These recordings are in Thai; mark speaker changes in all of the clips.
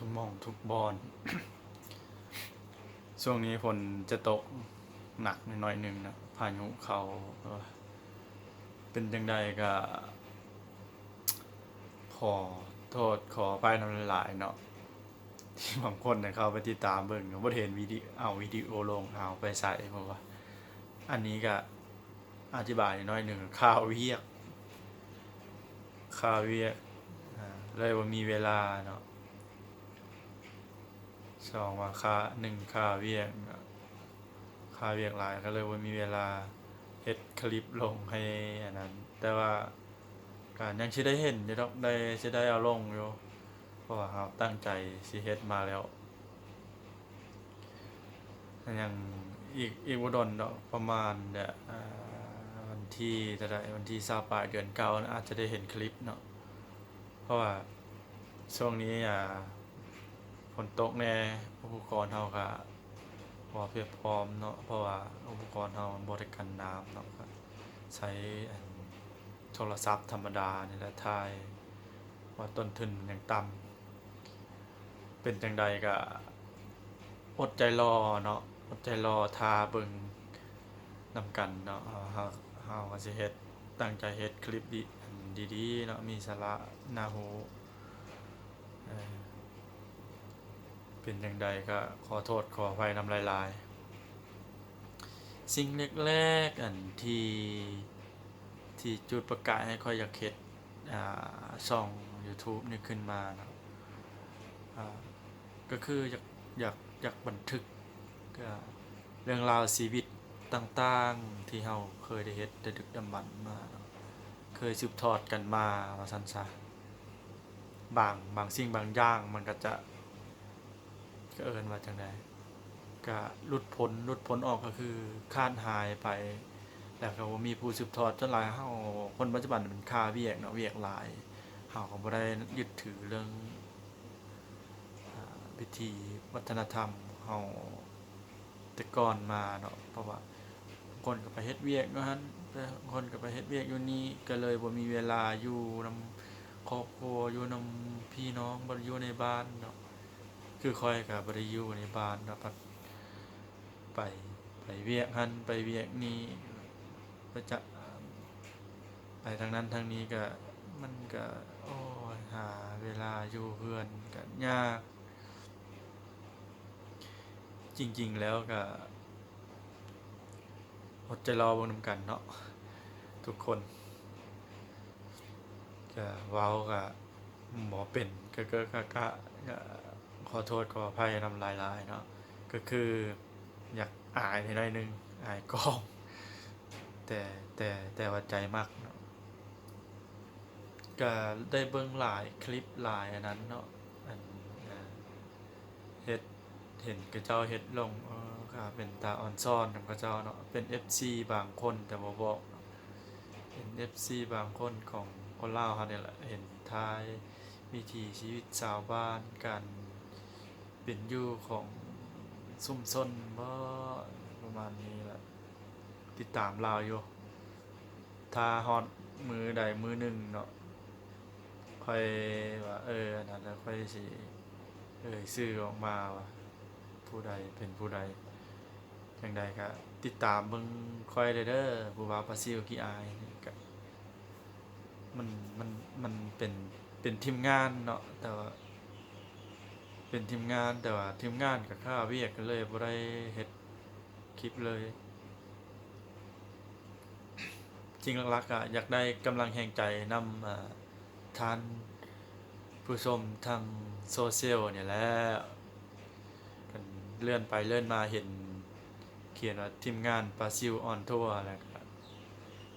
Speaker 1: ทุกหม่องทุกบอน ช่วงนี้ฝนจะตกหนักหน่อยหนึ่งนะพายุเขาเป็นจังใดก็ขอโทษขอไปน้ำหลายเนาะที่บางคนเนี่ยเขาไปติดตามเบิ่งบ่เห็นวิดีโอลงเอาไปใส่เพราะว่าอันนี้ก็อธิบายหน่อยหนึ่งข่าวเวียกเลยว่ามีเวลาเนาะสองว่าข่าวเวียกหลายก็เลยว่ามีเวลาเฮ็ดคลิปลงให้อันนั้นแต่ว่าการยังสิได้เห็นอยู่ดอกได้สิได้เอาลงอยู่เพราะว่าเราตั้งใจสิเฮ็ดมาแล้วยังอีกบ่ดนดอกประมาณวันที่เท่าใดวันที่20ปลายเดือน9นะอาจจะได้เห็นคลิปเนาะเพราะว่าช่วงนี้ฝนตกแน่อุปกรณ์เฮาก็บ่เพียบพร้อมเนาะเพราะว่าอุปกรณ์เฮามันบ่ได้กันน้ำเนาะก็ใช้อันโทรศัพท์ธรรมดานี่แหละถ่ายว่าต้นทุนมันยังต่ำเป็นจังใดก็อดใจรอเนาะอดใจรอท่าเบิ่งนำกันเนาะเฮาก็สิเฮ็ดตั้งใจเฮ็ดคลิปดีๆเนาะมีสาระน่ารู้เออเป็นจังใดก็ขอโทษขออภัยนำหลายๆสิ่งแรกๆอันที่จุดประกายให้ข้อยอยากเฮ็ดช่อง YouTube นี่ขึ้นมาเนาะอ่าก็คืออยากบันทึกเรื่องราวชีวิตต่างๆที่เราเคยได้เฮ็ดแต่ดึกดำบรรพ์มาเนาะเคยสืบทอดกันมาว่าซั่นซะบางสิ่งบางอย่างมันก็จะเอิ้นว่าจังไดก็หลุดพ้นออกก็คือคลาดหายไปแล้วก็บ่มีผู้สืบทอดจนหลายเฮาคนปัจจุบันมันค้าเวียกเนาะเวียกหลายเฮาก็บ่ได้ยึดถือเรื่องพิธีวัฒนธรรมเฮาแต่ก่อนมาเนาะเพราะว่าคนก็ไปเฮ็ดเวียกอยู่หั่นคนก็ไปเฮ็ดเวียกอยู่นี่ก็เลยบ่มีเวลาอยู่นำครอบครัวอยู่นำพี่น้องบ่ได้อยู่ในบ้านเนาะคือข้อยก็บ่ได้อยู่ในบ้านเนาะไปไปเวียกหั่นไปเวียกนี่ไปจะไปทางนั้นทางนี้ก็มันก็โอ้ยหาเวลาอยู่เฮือนก็ยากจริงๆแล้วก็อดใจรอเบิ่งนำกันเนาะทุกคนก็เว้าก็บ่เป็นก็ขอโทษขออภัยนำหลายๆเนาะก็คืออยากอายนิดหน่อยหนึงอายกล้องแต่แต่ว่าใจมักเนาะก็ได้เบิ่งหลายคลิปหลายอันนั้นเนาะอันอ่าเฮ็ดเห็นเขาเจ้าเฮ็ดลงก็เป็นตาอ่อนซ้อนนำเขาเจ้าเนาะเป็น FC บางคนแต่บ่บอกเนาะเป็น FC บางคนของคนลาวเขาเนี่ยแหละเห็นถ่ายวิถีชีวิตชาวบ้านการเป็นอยู่ของชุมชนบ่ประมาณนี้แหละติดตามลาวอยู่ถ้าฮอดมือใดมือหนึ่งเนาะค่อยว่าอันนั้นแล้วค่อยสิชื่อออกมาว่าผู้ใดเป็นผู้ใดจังใดก็ติดตามเบิ่งค่อยเด้อผู้บ่าวปลาซิวขี้อายนี่ก็มันมันมันเป็นทีมงานเนาะแต่ว่าเป็นทีมงานแต่ว่าทีมงานก็ค่าเวียกก็เลยบ่ได้เฮ็ดคลิปเลยจริงหลักๆก็อยากได้กำลังแรงใจนำท่านผู้ชมทางโซเชียลเนี่ยแหละกันเลื่อนไปเลื่อนมาเห็นเขียนว่าทีมงานปลาซิวออนทัวร์แล้วก็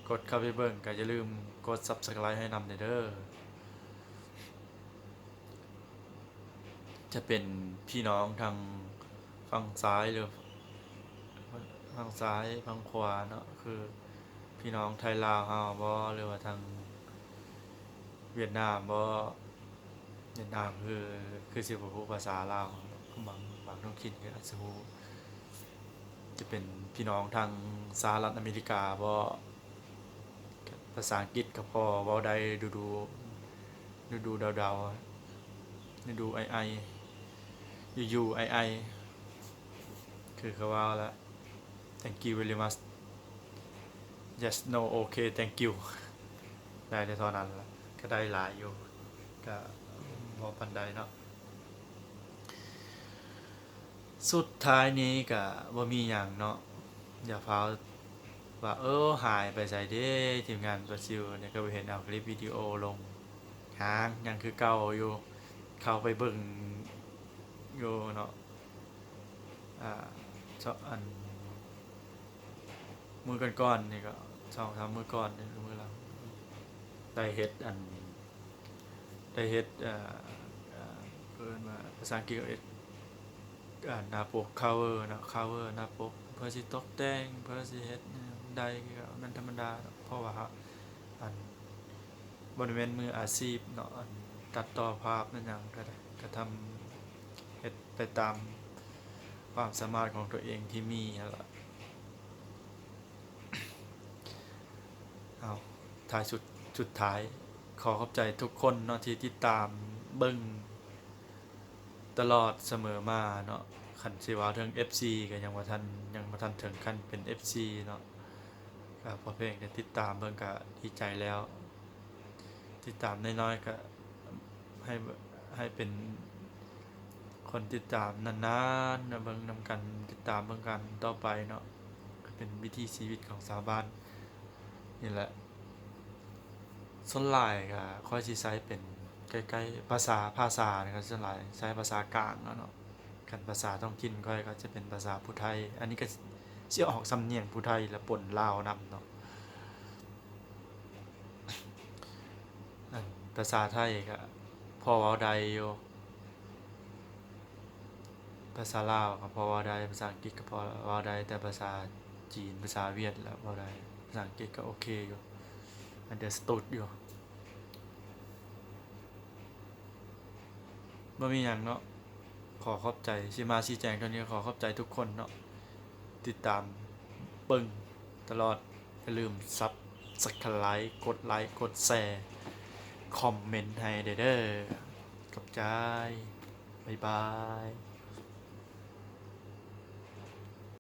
Speaker 1: กดเข้าไปเบิ่งก็อย่าลืมกด Subscribe ให้นำเด้อจะเป็นพี่น้องทางฝั่งซ้ายหรือฝั่งซ้ายฝั่งขวาเนาะคือพี่น้องไทยลาวเฮาบ่หรือว่าทางเวียดนามบ่เวียดนามคือสิบ่ฮู้ภาษาลาวบางท้องถิ่นก็อาจสิฮู้จะเป็นพี่น้องทางสหรัฐอเมริกาบ่ภาษาอังกฤษก็พอเว้าได้ดูๆเดาๆดูไอ อยู่ไอคือเขาว่าแล้ว thank you very much yes no okay thank you ได้แต่เท่านั้นละก็ได้หลายอยู่ก็บ่ปานใดเนาะสุดท้ายนี้ก็บ่มีหยังเนาะอย่าพาวว่าหายไปไสเด้ทีมงานบราซิลเนี่ยก็ไปเห็นเอาคลิปวิดีโอลงหางยังคือเก่าอยู่เข้าไปเบิ่งอยู่เนาะอ่าเจาะอันมือก่อนๆนี่ก็2-3มื้อก่อนนี่มื้อหลังได้เฮ็ดอันได้เฮ็ดเพิ่นว่าภาษาอังกฤษก็เฮ็ดหน้าปก cover เนาะ cover หน้าปกเพื่อสิตกแต่งเพื่อสิเฮ็ดได้ก็มันธรรมดาเนาะเพราะว่าอันบ่ได้แม่นมืออาชีพเนาะอันตัดต่อภาพนั่นหยังก็ได้ก็ทำเฮ็ดไปตามความสามารถของตัวเองที่มีนั่นล่ะเอาท้ายสุดท้ายขอขอบใจทุกคนเนาะที่ติดตามเบิ่งตลอดเสมอมาเนาะคันสิว่าถึง FC ก็ยังบ่ทันถึงขั้นเป็น FC เนาะก็พอเพียงได้ติดตามเบิ่งก็ดีใจแล้วติดตามน้อยๆก็ให้ให้เป็นคนติดตามนานๆนะเบิ่งนำกันติดตามเบิ่งกันต่อไปเนาะก็เป็นวิถีชีวิตของชาวบ้านนี่แหละส่วนหลายก็ค่อยสิใช้เป็นใกล้ๆภาษานี่ก็ส่วนหลายใช้ภาษากลางเนาะคันภาษาท้องถิ่นค่อยก็จะเป็นภาษาผู้ไทยอันนี้ก็สิออกสำเนียงผู้ไทยและปนลาวนำเนาะอันภาษาไทยก็พอเว้าได้อยู่ภาษาลาวก็พอเว้าได้ภาษาอังกฤษก็พอเว้าได้แต่ภาษาจีนภาษาเวียดแล้วเว้าได้ภาษาอังกฤษก็โอเคอยู่ understood อยู่บ่มีหยังเนาะขอขอบใจสิมาชี้แจงเท่านี้ขอขอบใจทุกคนเนาะติดตามเบิ่งตลอดอย่าลืมSubscribe กดไลค์กดแชร์คอมเมนต์ให้เด้อขอบใจบ๊ายบาย